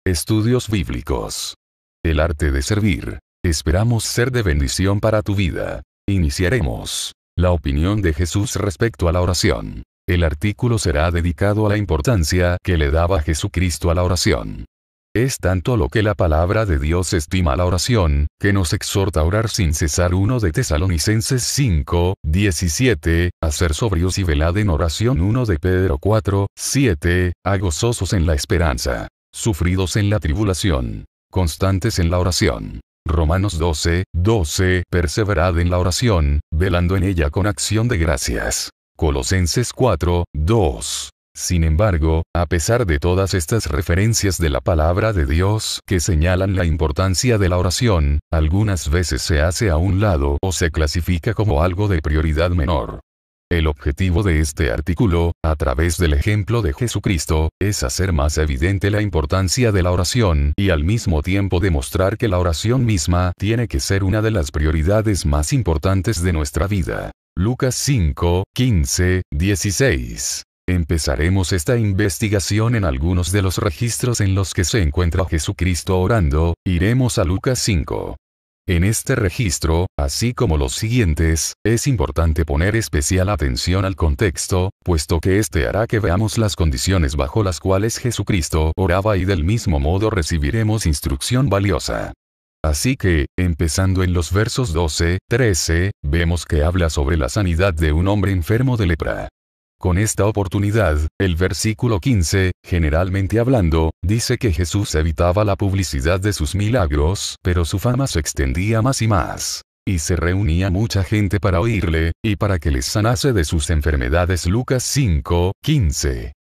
Estudios bíblicos. El arte de servir. Esperamos ser de bendición para tu vida. Iniciaremos. La opinión de Jesús respecto a la oración. El artículo será dedicado a la importancia que le daba Jesucristo a la oración. Es tanto lo que la palabra de Dios estima a la oración, que nos exhorta a orar sin cesar. 1 de Tesalonicenses 5, 17, a ser sobrios y velad en oración. 1 de Pedro 4, 7, a gozosos en la esperanza, sufridos en la tribulación, constantes en la oración. Romanos 12, 12, perseverad en la oración, velando en ella con acción de gracias. Colosenses 4, 2. Sin embargo, a pesar de todas estas referencias de la palabra de Dios que señalan la importancia de la oración, algunas veces se hace a un lado o se clasifica como algo de prioridad menor. El objetivo de este artículo, a través del ejemplo de Jesucristo, es hacer más evidente la importancia de la oración y al mismo tiempo demostrar que la oración misma tiene que ser una de las prioridades más importantes de nuestra vida. Lucas 5, 15, 16. Empezaremos esta investigación en algunos de los registros en los que se encuentra Jesucristo orando. Iremos a Lucas 5. En este registro, así como los siguientes, es importante poner especial atención al contexto, puesto que este hará que veamos las condiciones bajo las cuales Jesucristo oraba y del mismo modo recibiremos instrucción valiosa. Así que, empezando en los versos 12, 13, vemos que habla sobre la sanidad de un hombre enfermo de lepra. Con esta oportunidad, el versículo 15, generalmente hablando, dice que Jesús evitaba la publicidad de sus milagros, pero su fama se extendía más y más. Y se reunía mucha gente para oírle, y para que les sanase de sus enfermedades. Lucas 5, 15.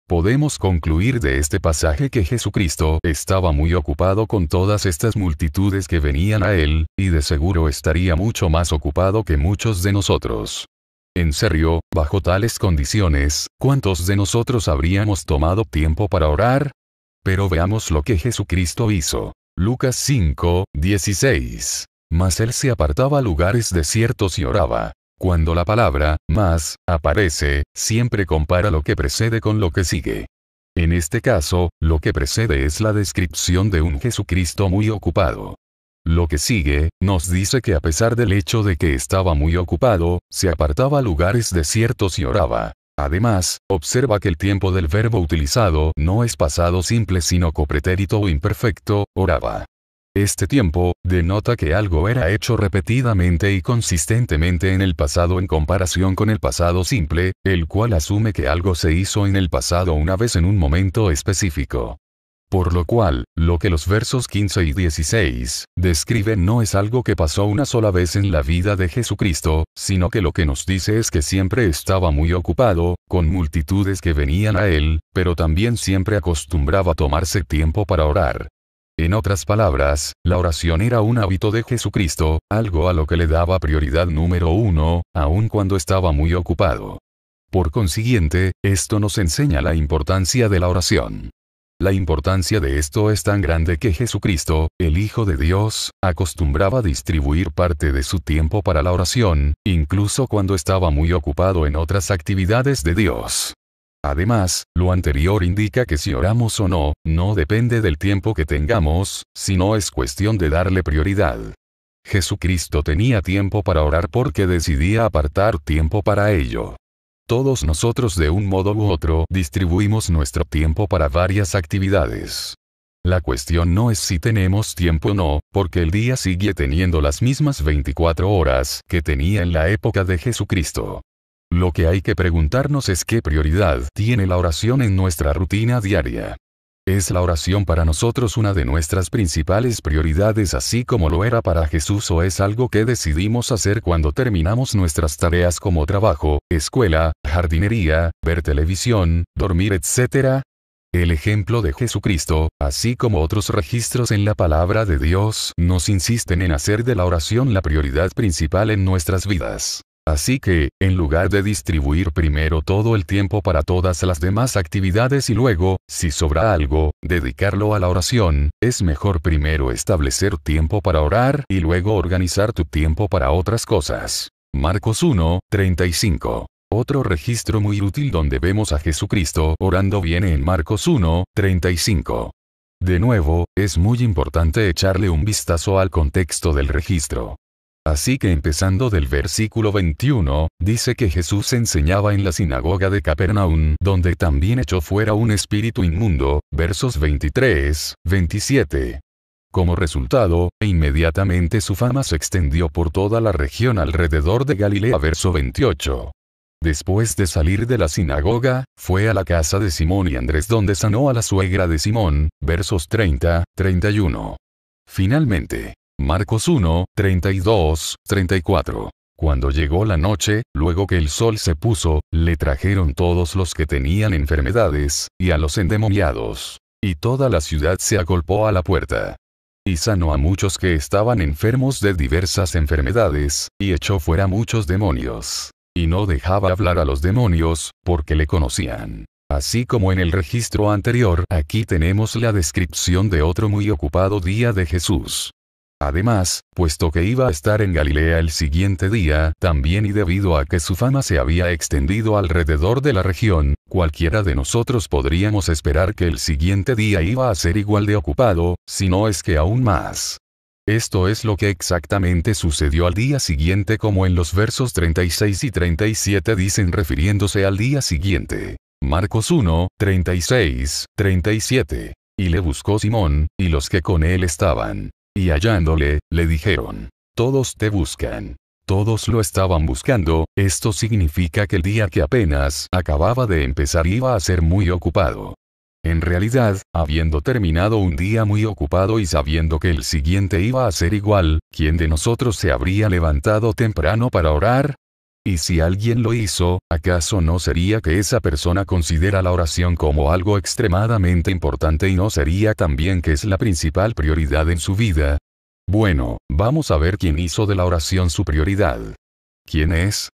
Podemos concluir de este pasaje que Jesucristo estaba muy ocupado con todas estas multitudes que venían a él, y de seguro estaría mucho más ocupado que muchos de nosotros. En serio, bajo tales condiciones, ¿cuántos de nosotros habríamos tomado tiempo para orar? Pero veamos lo que Jesucristo hizo. Lucas 5, 16. Mas él se apartaba a lugares desiertos y oraba. Cuando la palabra «mas» aparece, siempre compara lo que precede con lo que sigue. En este caso, lo que precede es la descripción de un Jesucristo muy ocupado. Lo que sigue, nos dice que a pesar del hecho de que estaba muy ocupado, se apartaba a lugares desiertos y oraba. Además, observa que el tiempo del verbo utilizado no es pasado simple sino copretérito o imperfecto, oraba. Este tiempo, denota que algo era hecho repetidamente y consistentemente en el pasado en comparación con el pasado simple, el cual asume que algo se hizo en el pasado una vez en un momento específico. Por lo cual, lo que los versos 15 y 16 describen no es algo que pasó una sola vez en la vida de Jesucristo, sino que lo que nos dice es que siempre estaba muy ocupado, con multitudes que venían a él, pero también siempre acostumbraba a tomarse tiempo para orar. En otras palabras, la oración era un hábito de Jesucristo, algo a lo que le daba prioridad número 1, aun cuando estaba muy ocupado. Por consiguiente, esto nos enseña la importancia de la oración. La importancia de esto es tan grande que Jesucristo, el Hijo de Dios, acostumbraba a distribuir parte de su tiempo para la oración, incluso cuando estaba muy ocupado en otras actividades de Dios. Además, lo anterior indica que si oramos o no, no depende del tiempo que tengamos, sino es cuestión de darle prioridad. Jesucristo tenía tiempo para orar porque decidía apartar tiempo para ello. Todos nosotros de un modo u otro distribuimos nuestro tiempo para varias actividades. La cuestión no es si tenemos tiempo o no, porque el día sigue teniendo las mismas 24 horas que tenía en la época de Jesucristo. Lo que hay que preguntarnos es qué prioridad tiene la oración en nuestra rutina diaria. ¿Es la oración para nosotros una de nuestras principales prioridades así como lo era para Jesús o es algo que decidimos hacer cuando terminamos nuestras tareas como trabajo, escuela, jardinería, ver televisión, dormir, etc.? El ejemplo de Jesucristo, así como otros registros en la palabra de Dios, nos insisten en hacer de la oración la prioridad principal en nuestras vidas. Así que, en lugar de distribuir primero todo el tiempo para todas las demás actividades y luego, si sobra algo, dedicarlo a la oración, es mejor primero establecer tiempo para orar y luego organizar tu tiempo para otras cosas. Marcos 1, 35. Otro registro muy útil donde vemos a Jesucristo orando viene en Marcos 1, 35. De nuevo, es muy importante echarle un vistazo al contexto del registro. Así que empezando del versículo 21, dice que Jesús enseñaba en la sinagoga de Capernaum, donde también echó fuera un espíritu inmundo, versos 23, 27. Como resultado, inmediatamente su fama se extendió por toda la región alrededor de Galilea, verso 28. Después de salir de la sinagoga, fue a la casa de Simón y Andrés, donde sanó a la suegra de Simón, versos 30, 31. Finalmente, Marcos 1, 32, 34. Cuando llegó la noche, luego que el sol se puso, le trajeron todos los que tenían enfermedades, y a los endemoniados. Y toda la ciudad se agolpó a la puerta. Y sanó a muchos que estaban enfermos de diversas enfermedades, y echó fuera muchos demonios. Y no dejaba hablar a los demonios, porque le conocían. Así como en el registro anterior, aquí tenemos la descripción de otro muy ocupado día de Jesús. Además, puesto que iba a estar en Galilea el siguiente día, también y debido a que su fama se había extendido alrededor de la región, cualquiera de nosotros podríamos esperar que el siguiente día iba a ser igual de ocupado, si no es que aún más. Esto es lo que exactamente sucedió al día siguiente, como en los versos 36 y 37 dicen refiriéndose al día siguiente. Marcos 1, 36, 37. Y le buscó Simón, y los que con él estaban. Y hallándole, le dijeron: todos te buscan. Todos lo estaban buscando. Esto significa que el día que apenas acababa de empezar iba a ser muy ocupado. En realidad, habiendo terminado un día muy ocupado y sabiendo que el siguiente iba a ser igual, ¿quién de nosotros se habría levantado temprano para orar? Y si alguien lo hizo, ¿acaso no sería que esa persona considera la oración como algo extremadamente importante y no sería también que es la principal prioridad en su vida? Bueno, vamos a ver quién hizo de la oración su prioridad. ¿Quién es?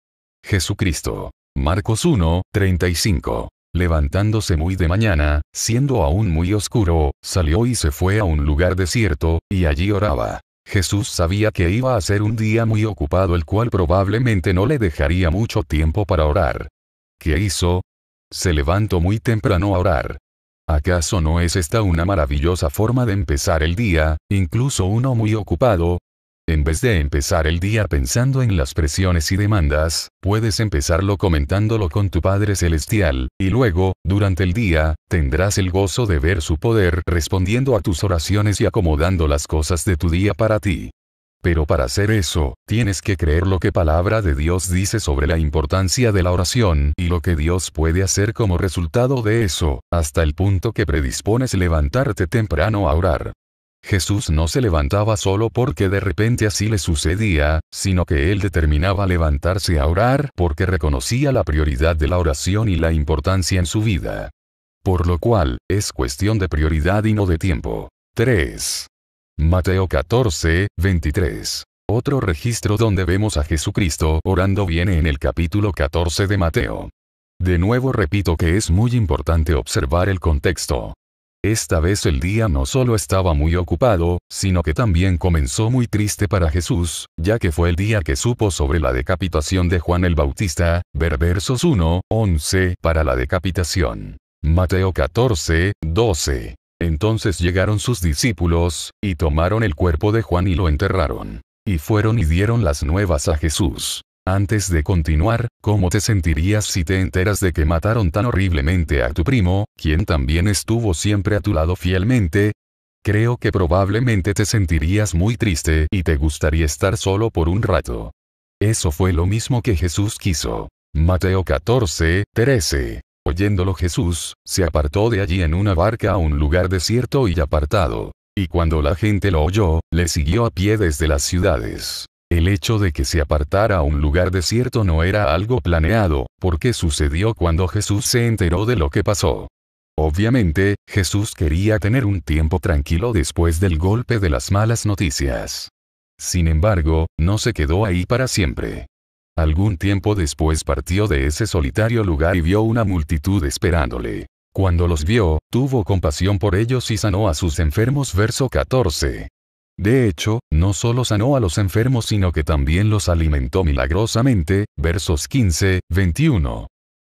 Jesucristo. Marcos 1, 35. Levantándose muy de mañana, siendo aún muy oscuro, salió y se fue a un lugar desierto, y allí oraba. Jesús sabía que iba a ser un día muy ocupado, el cual probablemente no le dejaría mucho tiempo para orar. ¿Qué hizo? Se levantó muy temprano a orar. ¿Acaso no es esta una maravillosa forma de empezar el día, incluso uno muy ocupado? En vez de empezar el día pensando en las presiones y demandas, puedes empezarlo comentándolo con tu Padre Celestial, y luego, durante el día, tendrás el gozo de ver su poder respondiendo a tus oraciones y acomodando las cosas de tu día para ti. Pero para hacer eso, tienes que creer lo que Palabra de Dios dice sobre la importancia de la oración y lo que Dios puede hacer como resultado de eso, hasta el punto que predispones levantarte temprano a orar. Jesús no se levantaba solo porque de repente así le sucedía, sino que él determinaba levantarse a orar porque reconocía la prioridad de la oración y la importancia en su vida. Por lo cual, es cuestión de prioridad y no de tiempo. 3. Mateo 14, 23. Otro registro donde vemos a Jesucristo orando viene en el capítulo 14 de Mateo. De nuevo repito que es muy importante observar el contexto. Esta vez el día no solo estaba muy ocupado, sino que también comenzó muy triste para Jesús, ya que fue el día que supo sobre la decapitación de Juan el Bautista, ver versos 1, 11, para la decapitación. Mateo 14, 12. Entonces llegaron sus discípulos, y tomaron el cuerpo de Juan y lo enterraron. Y fueron y dieron las nuevas a Jesús. Antes de continuar, ¿cómo te sentirías si te enteras de que mataron tan horriblemente a tu primo, quien también estuvo siempre a tu lado fielmente? Creo que probablemente te sentirías muy triste y te gustaría estar solo por un rato. Eso fue lo mismo que Jesús quiso. Mateo 14, 13. Oyéndolo Jesús, se apartó de allí en una barca a un lugar desierto y apartado. Y cuando la gente lo oyó, le siguió a pie desde las ciudades. El hecho de que se apartara a un lugar desierto no era algo planeado, porque sucedió cuando Jesús se enteró de lo que pasó. Obviamente, Jesús quería tener un tiempo tranquilo después del golpe de las malas noticias. Sin embargo, no se quedó ahí para siempre. Algún tiempo después partió de ese solitario lugar y vio una multitud esperándole. Cuando los vio, tuvo compasión por ellos y sanó a sus enfermos. Verso 14. De hecho, no solo sanó a los enfermos sino que también los alimentó milagrosamente, versos 15, 21.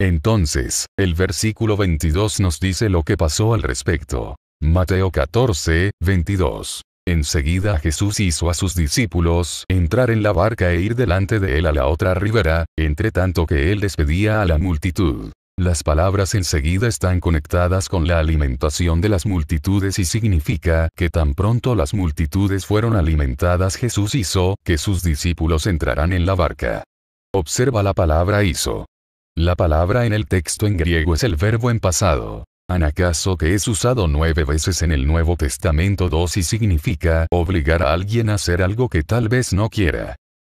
Entonces, el versículo 22 nos dice lo que pasó al respecto. Mateo 14, 22. Enseguida Jesús hizo a sus discípulos entrar en la barca e ir delante de él a la otra ribera, entre tanto que él despedía a la multitud. Las palabras enseguida están conectadas con la alimentación de las multitudes y significa que tan pronto las multitudes fueron alimentadas, Jesús hizo que sus discípulos entraran en la barca. Observa la palabra hizo. La palabra en el texto en griego es el verbo en pasado. Anakazo, que es usado 9 veces en el Nuevo Testamento, 2 y significa obligar a alguien a hacer algo que tal vez no quiera.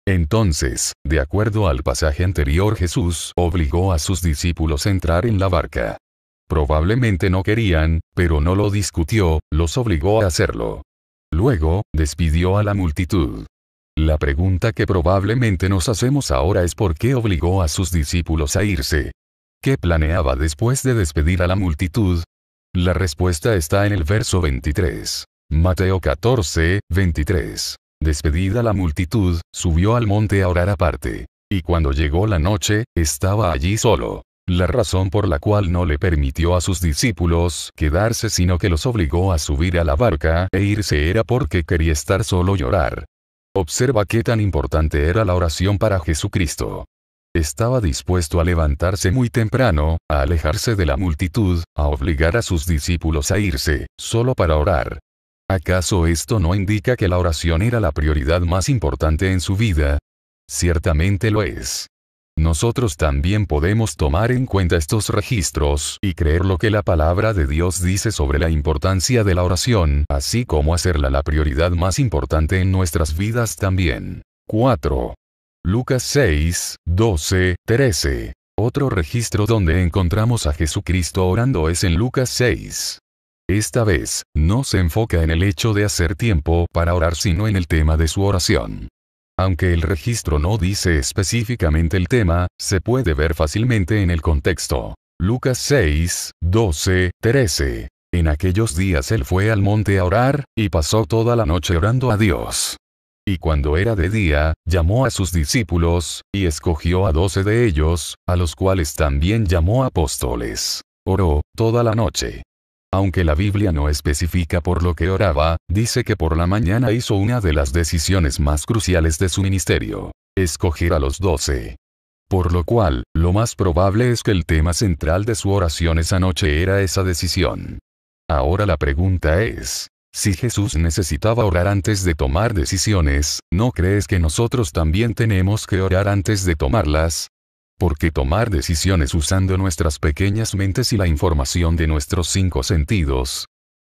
Entonces, de acuerdo al pasaje anterior, Jesús obligó a sus discípulos a entrar en la barca. Probablemente no querían, pero no lo discutió, los obligó a hacerlo. Luego, despidió a la multitud. La pregunta que probablemente nos hacemos ahora es ¿por qué obligó a sus discípulos a irse? ¿Qué planeaba después de despedir a la multitud? La respuesta está en el verso 23. Mateo 14, 23. Despedida la multitud, subió al monte a orar aparte. Y cuando llegó la noche, estaba allí solo. La razón por la cual no le permitió a sus discípulos quedarse sino que los obligó a subir a la barca e irse era porque quería estar solo y orar. Observa qué tan importante era la oración para Jesucristo. Estaba dispuesto a levantarse muy temprano, a alejarse de la multitud, a obligar a sus discípulos a irse, solo para orar. ¿Acaso esto no indica que la oración era la prioridad más importante en su vida? Ciertamente lo es. Nosotros también podemos tomar en cuenta estos registros y creer lo que la palabra de Dios dice sobre la importancia de la oración, así como hacerla la prioridad más importante en nuestras vidas también. 4. Lucas 6, 12, 13. Otro registro donde encontramos a Jesucristo orando es en Lucas 6. Esta vez, no se enfoca en el hecho de hacer tiempo para orar sino en el tema de su oración. Aunque el registro no dice específicamente el tema, se puede ver fácilmente en el contexto. Lucas 6, 12, 13. En aquellos días él fue al monte a orar, y pasó toda la noche orando a Dios. Y cuando era de día, llamó a sus discípulos, y escogió a 12 de ellos, a los cuales también llamó apóstoles. Oró toda la noche. Aunque la Biblia no especifica por lo que oraba, dice que por la mañana hizo una de las decisiones más cruciales de su ministerio: escoger a los 12. Por lo cual, lo más probable es que el tema central de su oración esa noche era esa decisión. Ahora la pregunta es: si Jesús necesitaba orar antes de tomar decisiones, ¿no crees que nosotros también tenemos que orar antes de tomarlas? Porque tomar decisiones usando nuestras pequeñas mentes y la información de nuestros 5 sentidos.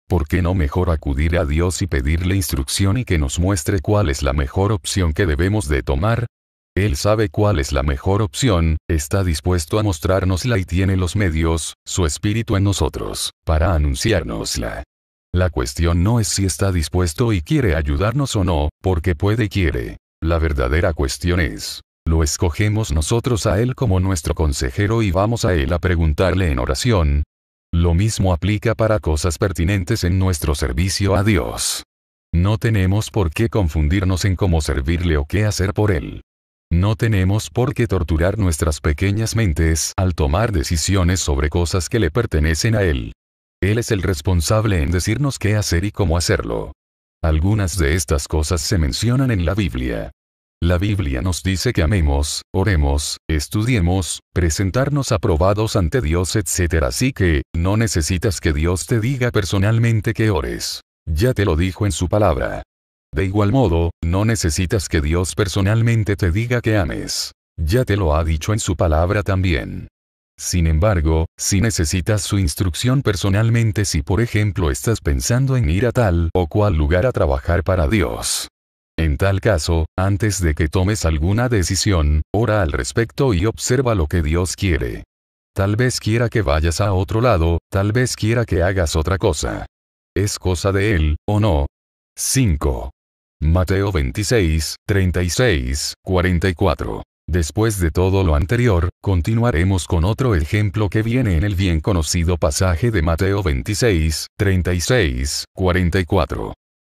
¿Por qué no mejor acudir a Dios y pedirle instrucción y que nos muestre cuál es la mejor opción que debemos de tomar? Él sabe cuál es la mejor opción, está dispuesto a mostrárnosla y tiene los medios, su espíritu en nosotros, para anunciárnosla. La cuestión no es si está dispuesto y quiere ayudarnos o no, porque puede y quiere. La verdadera cuestión es: ¿lo escogemos nosotros a Él como nuestro consejero y vamos a Él a preguntarle en oración? Lo mismo aplica para cosas pertinentes en nuestro servicio a Dios. No tenemos por qué confundirnos en cómo servirle o qué hacer por Él. No tenemos por qué torturar nuestras pequeñas mentes al tomar decisiones sobre cosas que le pertenecen a Él. Él es el responsable en decirnos qué hacer y cómo hacerlo. Algunas de estas cosas se mencionan en la Biblia. La Biblia nos dice que amemos, oremos, estudiemos, presentarnos aprobados ante Dios, etc. Así que, no necesitas que Dios te diga personalmente que ores. Ya te lo dijo en su palabra. De igual modo, no necesitas que Dios personalmente te diga que ames. Ya te lo ha dicho en su palabra también. Sin embargo, si necesitas su instrucción personalmente, si por ejemplo estás pensando en ir a tal o cual lugar a trabajar para Dios. En tal caso, antes de que tomes alguna decisión, ora al respecto y observa lo que Dios quiere. Tal vez quiera que vayas a otro lado, tal vez quiera que hagas otra cosa. ¿Es cosa de Él, o no? 5. Mateo 26, 36, 44. Después de todo lo anterior, continuaremos con otro ejemplo que viene en el bien conocido pasaje de Mateo 26, 36, 44.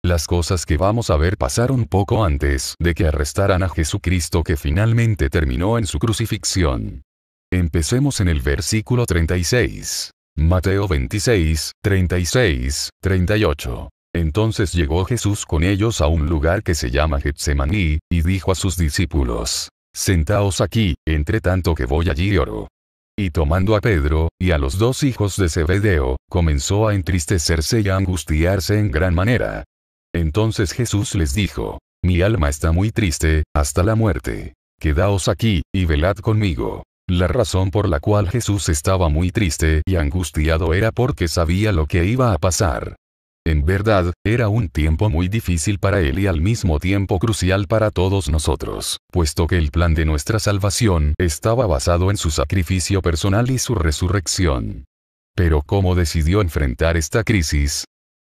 Las cosas que vamos a ver pasaron poco antes de que arrestaran a Jesucristo, que finalmente terminó en su crucifixión. Empecemos en el versículo 36. Mateo 26, 36, 38. Entonces llegó Jesús con ellos a un lugar que se llama Getsemaní, y dijo a sus discípulos: Sentaos aquí, entre tanto que voy allí y oro. Y tomando a Pedro, y a los 2 hijos de Zebedeo, comenzó a entristecerse y a angustiarse en gran manera. Entonces Jesús les dijo: Mi alma está muy triste, hasta la muerte. Quedaos aquí, y velad conmigo. La razón por la cual Jesús estaba muy triste y angustiado era porque sabía lo que iba a pasar. En verdad, era un tiempo muy difícil para él y al mismo tiempo crucial para todos nosotros, puesto que el plan de nuestra salvación estaba basado en su sacrificio personal y su resurrección. Pero ¿cómo decidió enfrentar esta crisis?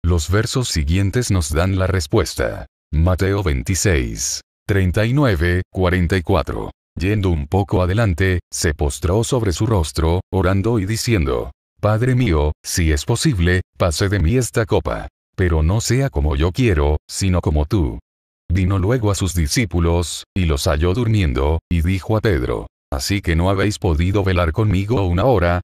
Los versos siguientes nos dan la respuesta. Mateo 26, 39, 44. Yendo un poco adelante, se postró sobre su rostro, orando y diciendo: Padre mío, si es posible, pase de mí esta copa. Pero no sea como yo quiero, sino como tú. Vino luego a sus discípulos, y los halló durmiendo, y dijo a Pedro: ¿Así que no habéis podido velar conmigo una hora?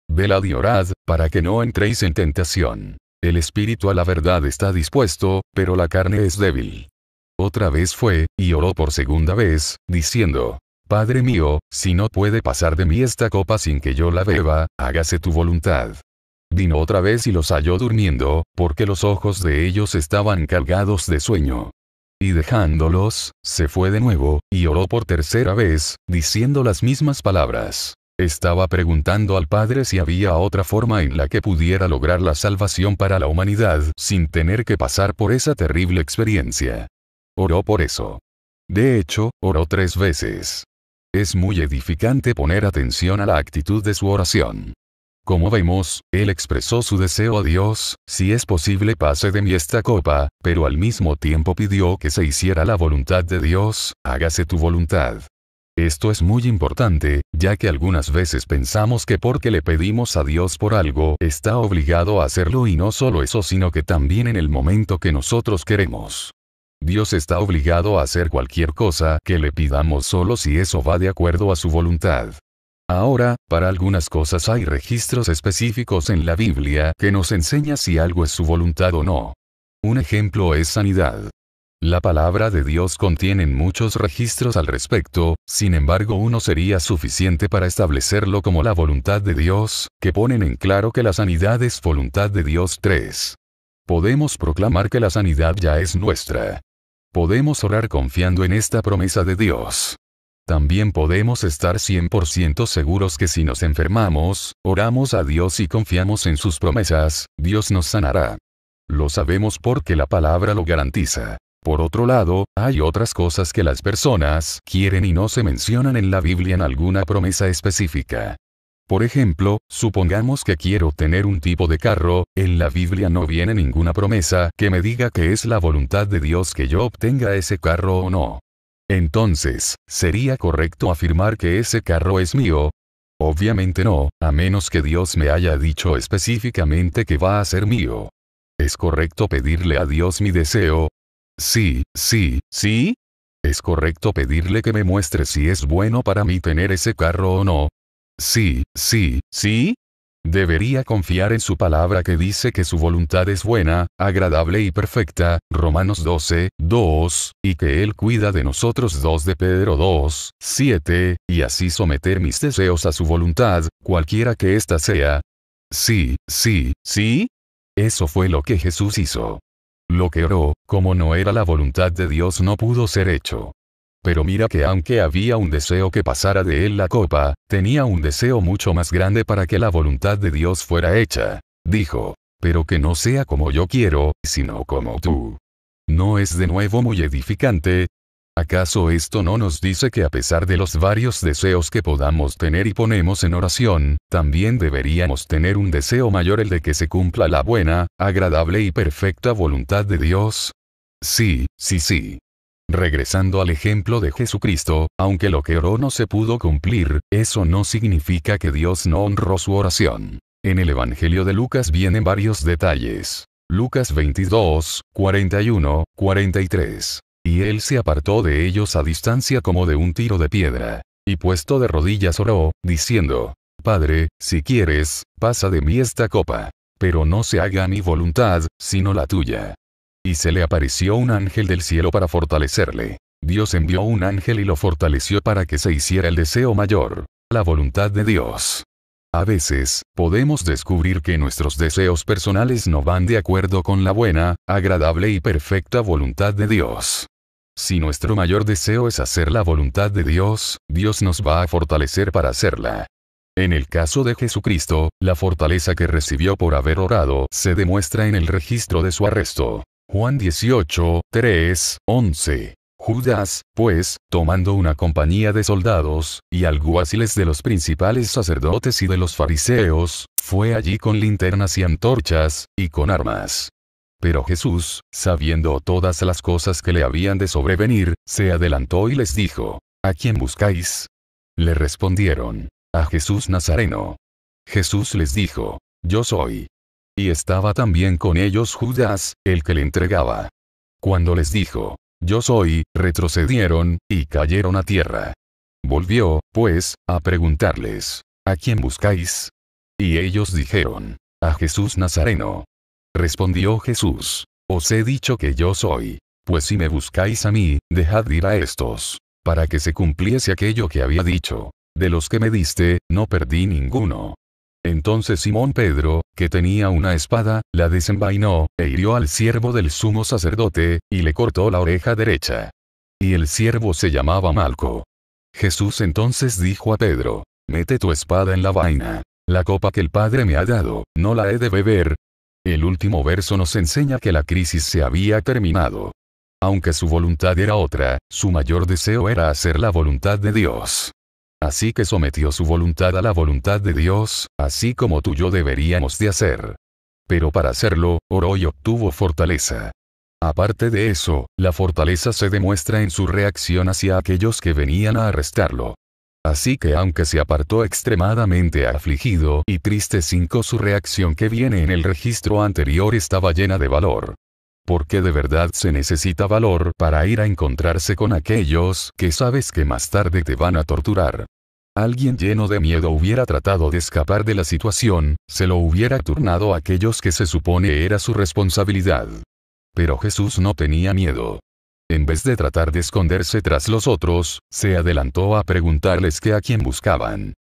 Velad y orad, para que no entréis en tentación. El espíritu a la verdad está dispuesto, pero la carne es débil. Otra vez fue, y oró por segunda vez, diciendo: Padre mío, si no puede pasar de mí esta copa sin que yo la beba, hágase tu voluntad. Vino otra vez y los halló durmiendo, porque los ojos de ellos estaban cargados de sueño. Y dejándolos, se fue de nuevo, y oró por tercera vez, diciendo las mismas palabras. Estaba preguntando al Padre si había otra forma en la que pudiera lograr la salvación para la humanidad sin tener que pasar por esa terrible experiencia. Oró por eso. De hecho, oró 3 veces. Es muy edificante poner atención a la actitud de su oración. Como vemos, él expresó su deseo a Dios: si es posible pase de mí esta copa, pero al mismo tiempo pidió que se hiciera la voluntad de Dios, hágase tu voluntad. Esto es muy importante, ya que algunas veces pensamos que porque le pedimos a Dios por algo, está obligado a hacerlo, y no solo eso, sino que también en el momento que nosotros queremos. Dios está obligado a hacer cualquier cosa que le pidamos solo si eso va de acuerdo a su voluntad. Ahora, para algunas cosas hay registros específicos en la Biblia que nos enseña si algo es su voluntad o no. Un ejemplo es sanidad. La palabra de Dios contiene muchos registros al respecto, sin embargo uno sería suficiente para establecerlo como la voluntad de Dios, que ponen en claro que la sanidad es voluntad de Dios. 3. Podemos proclamar que la sanidad ya es nuestra. Podemos orar confiando en esta promesa de Dios. También podemos estar 100% seguros que si nos enfermamos, oramos a Dios y confiamos en sus promesas, Dios nos sanará. Lo sabemos porque la palabra lo garantiza. Por otro lado, hay otras cosas que las personas quieren y no se mencionan en la Biblia en alguna promesa específica. Por ejemplo, supongamos que quiero tener un tipo de carro, en la Biblia no viene ninguna promesa que me diga que es la voluntad de Dios que yo obtenga ese carro o no. Entonces, ¿sería correcto afirmar que ese carro es mío? Obviamente no, a menos que Dios me haya dicho específicamente que va a ser mío. ¿Es correcto pedirle a Dios mi deseo? Sí. ¿Es correcto pedirle que me muestre si es bueno para mí tener ese carro o no? Sí. Debería confiar en su palabra que dice que su voluntad es buena, agradable y perfecta, Romanos 12, 2, y que Él cuida de nosotros, 2 de Pedro 2, 7, y así someter mis deseos a su voluntad, cualquiera que ésta sea. Sí. Eso fue lo que Jesús hizo. Lo que oró, como no era la voluntad de Dios, no pudo ser hecho. Pero mira que aunque había un deseo que pasara de él la copa, tenía un deseo mucho más grande para que la voluntad de Dios fuera hecha. Dijo: pero que no sea como yo quiero, sino como tú. ¿No es de nuevo muy edificante? ¿Acaso esto no nos dice que a pesar de los varios deseos que podamos tener y ponemos en oración, también deberíamos tener un deseo mayor, el de que se cumpla la buena, agradable y perfecta voluntad de Dios? Sí. Regresando al ejemplo de Jesucristo, aunque lo que oró no se pudo cumplir, eso no significa que Dios no honró su oración. En el Evangelio de Lucas vienen varios detalles. Lucas 22, 41, 43. Y él se apartó de ellos a distancia como de un tiro de piedra. Y puesto de rodillas oró, diciendo: Padre, si quieres, pasa de mí esta copa. Pero no se haga mi voluntad, sino la tuya. Y se le apareció un ángel del cielo para fortalecerle. Dios envió un ángel y lo fortaleció para que se hiciera el deseo mayor, la voluntad de Dios. A veces, podemos descubrir que nuestros deseos personales no van de acuerdo con la buena, agradable y perfecta voluntad de Dios. Si nuestro mayor deseo es hacer la voluntad de Dios, Dios nos va a fortalecer para hacerla. En el caso de Jesucristo, la fortaleza que recibió por haber orado se demuestra en el registro de su arresto. Juan 18, 3, 11. Judas, pues, tomando una compañía de soldados, y alguaciles de los principales sacerdotes y de los fariseos, fue allí con linternas y antorchas, y con armas. Pero Jesús, sabiendo todas las cosas que le habían de sobrevenir, se adelantó y les dijo: ¿A quién buscáis? Le respondieron: a Jesús Nazareno. Jesús les dijo: Yo soy. Y estaba también con ellos Judas, el que le entregaba. Cuando les dijo: Yo soy, retrocedieron, y cayeron a tierra. Volvió, pues, a preguntarles: ¿A quién buscáis? Y ellos dijeron: a Jesús Nazareno. Respondió Jesús: Os he dicho que yo soy. Pues si me buscáis a mí, dejad ir a estos. Para que se cumpliese aquello que había dicho: de los que me diste, no perdí ninguno. Entonces Simón Pedro, que tenía una espada, la desenvainó, e hirió al siervo del sumo sacerdote, y le cortó la oreja derecha. Y el siervo se llamaba Malco. Jesús entonces dijo a Pedro: Mete tu espada en la vaina. La copa que el Padre me ha dado, ¿no la he de beber? El último verso nos enseña que la crisis se había terminado. Aunque su voluntad era otra, su mayor deseo era hacer la voluntad de Dios. Así que sometió su voluntad a la voluntad de Dios, así como tú y yo deberíamos de hacer. Pero para hacerlo, oró y obtuvo fortaleza. Aparte de eso, la fortaleza se demuestra en su reacción hacia aquellos que venían a arrestarlo. Así que aunque se apartó extremadamente afligido y triste, su reacción que viene en el registro anterior estaba llena de valor. Porque de verdad se necesita valor para ir a encontrarse con aquellos que sabes que más tarde te van a torturar. Alguien lleno de miedo hubiera tratado de escapar de la situación, se lo hubiera turnado a aquellos que se supone era su responsabilidad. Pero Jesús no tenía miedo. En vez de tratar de esconderse tras los otros, se adelantó a preguntarles que a quién buscaban.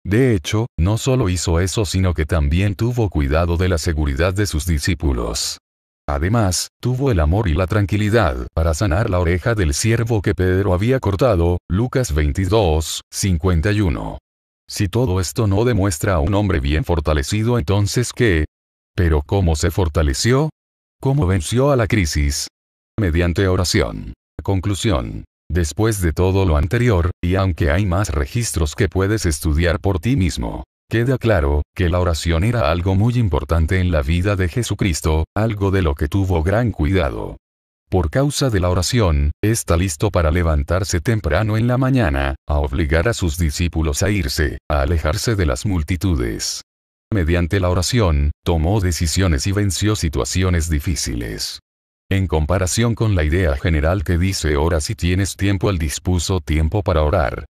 De hecho, no solo hizo eso, sino que también tuvo cuidado de la seguridad de sus discípulos. Además, tuvo el amor y la tranquilidad para sanar la oreja del siervo que Pedro había cortado, Lucas 22, 51. Si todo esto no demuestra a un hombre bien fortalecido, entonces ¿qué? ¿Pero cómo se fortaleció? ¿Cómo venció a la crisis? Mediante oración. Conclusión. Después de todo lo anterior, y aunque hay más registros que puedes estudiar por ti mismo, queda claro que la oración era algo muy importante en la vida de Jesucristo, algo de lo que tuvo gran cuidado. Por causa de la oración, está listo para levantarse temprano en la mañana, a obligar a sus discípulos a irse, a alejarse de las multitudes. Mediante la oración, tomó decisiones y venció situaciones difíciles. En comparación con la idea general que dice ora si tienes tiempo, él dispuso tiempo para orar.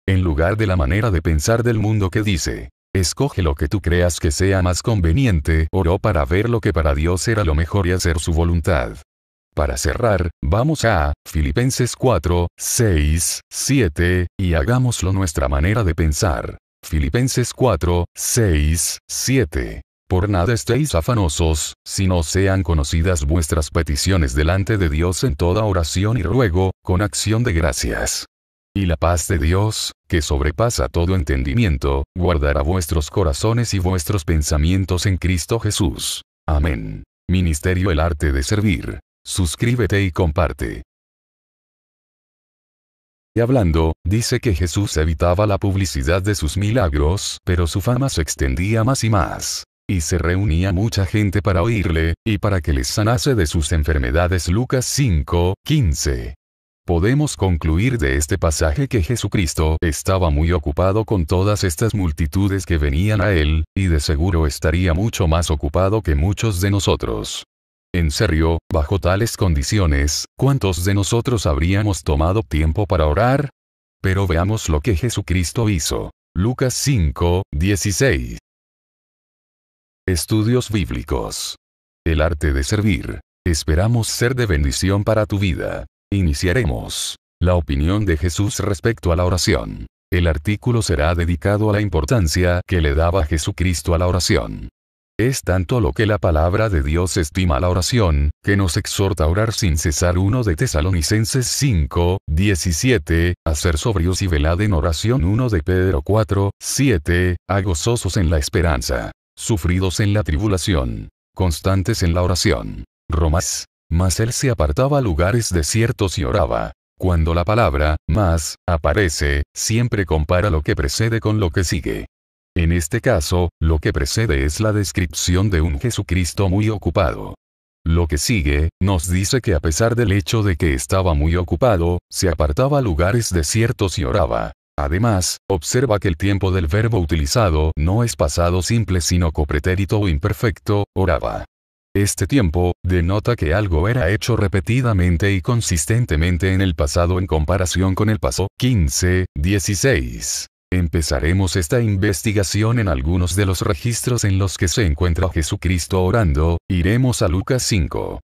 En lugar de la manera de pensar del mundo que dice, escoge lo que tú creas que sea más conveniente, oró para ver lo que para Dios era lo mejor y hacer su voluntad. Para cerrar, vamos a Filipenses 4, 6, 7, y hagámoslo nuestra manera de pensar. Filipenses 4, 6, 7. Por nada estéis afanosos, sino sean conocidas vuestras peticiones delante de Dios en toda oración y ruego, con acción de gracias. Y la paz de Dios, que sobrepasa todo entendimiento, guardará vuestros corazones y vuestros pensamientos en Cristo Jesús. Amén. Ministerio El Arte de Servir. Suscríbete y comparte. Y hablando, dice que Jesús evitaba la publicidad de sus milagros, pero su fama se extendía más y más. Y se reunía mucha gente para oírle, y para que les sanase de sus enfermedades. Lucas 5, 15. Podemos concluir de este pasaje que Jesucristo estaba muy ocupado con todas estas multitudes que venían a él, y de seguro estaría mucho más ocupado que muchos de nosotros. En serio, bajo tales condiciones, ¿cuántos de nosotros habríamos tomado tiempo para orar? Pero veamos lo que Jesucristo hizo. Lucas 5, 16. Estudios bíblicos. El arte de servir. Esperamos ser de bendición para tu vida. Iniciaremos. La opinión de Jesús respecto a la oración. El artículo será dedicado a la importancia que le daba Jesucristo a la oración. Es tanto lo que la palabra de Dios estima la oración, que nos exhorta a orar sin cesar. 1 de Tesalonicenses 5, 17, a ser sobrios y velad en oración. 1 de Pedro 4, 7, a gozosos en la esperanza, sufridos en la tribulación, constantes en la oración. Romanos. Mas él se apartaba a lugares desiertos y oraba. Cuando la palabra «mas» aparece, siempre compara lo que precede con lo que sigue. En este caso, lo que precede es la descripción de un Jesucristo muy ocupado. Lo que sigue, nos dice que a pesar del hecho de que estaba muy ocupado, se apartaba a lugares desiertos y oraba. Además, observa que el tiempo del verbo utilizado no es pasado simple sino copretérito o imperfecto, oraba. Este tiempo denota que algo era hecho repetidamente y consistentemente en el pasado en comparación con el paso 15, 16. Empezaremos esta investigación en algunos de los registros en los que se encuentra Jesucristo orando. Iremos a Lucas 5.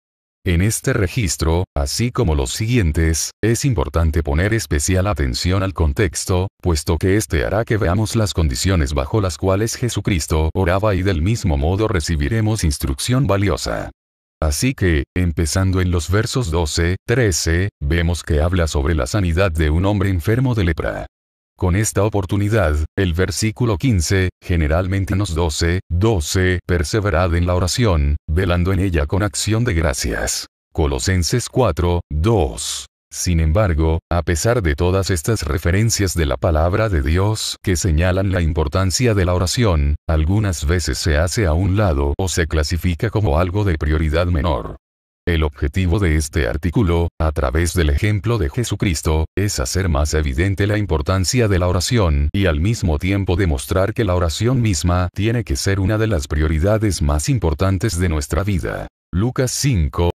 En este registro, así como los siguientes, es importante poner especial atención al contexto, puesto que este hará que veamos las condiciones bajo las cuales Jesucristo oraba y del mismo modo recibiremos instrucción valiosa. Así que, empezando en los versos 12, 13, vemos que habla sobre la sanidad de un hombre enfermo de lepra. Con esta oportunidad, el versículo 15, generalmente nos 12, perseverad en la oración, velando en ella con acción de gracias. Colosenses 4, 2. Sin embargo, a pesar de todas estas referencias de la palabra de Dios que señalan la importancia de la oración, algunas veces se hace a un lado o se clasifica como algo de prioridad menor. El objetivo de este artículo, a través del ejemplo de Jesucristo, es hacer más evidente la importancia de la oración y al mismo tiempo demostrar que la oración misma tiene que ser una de las prioridades más importantes de nuestra vida. Lucas 5,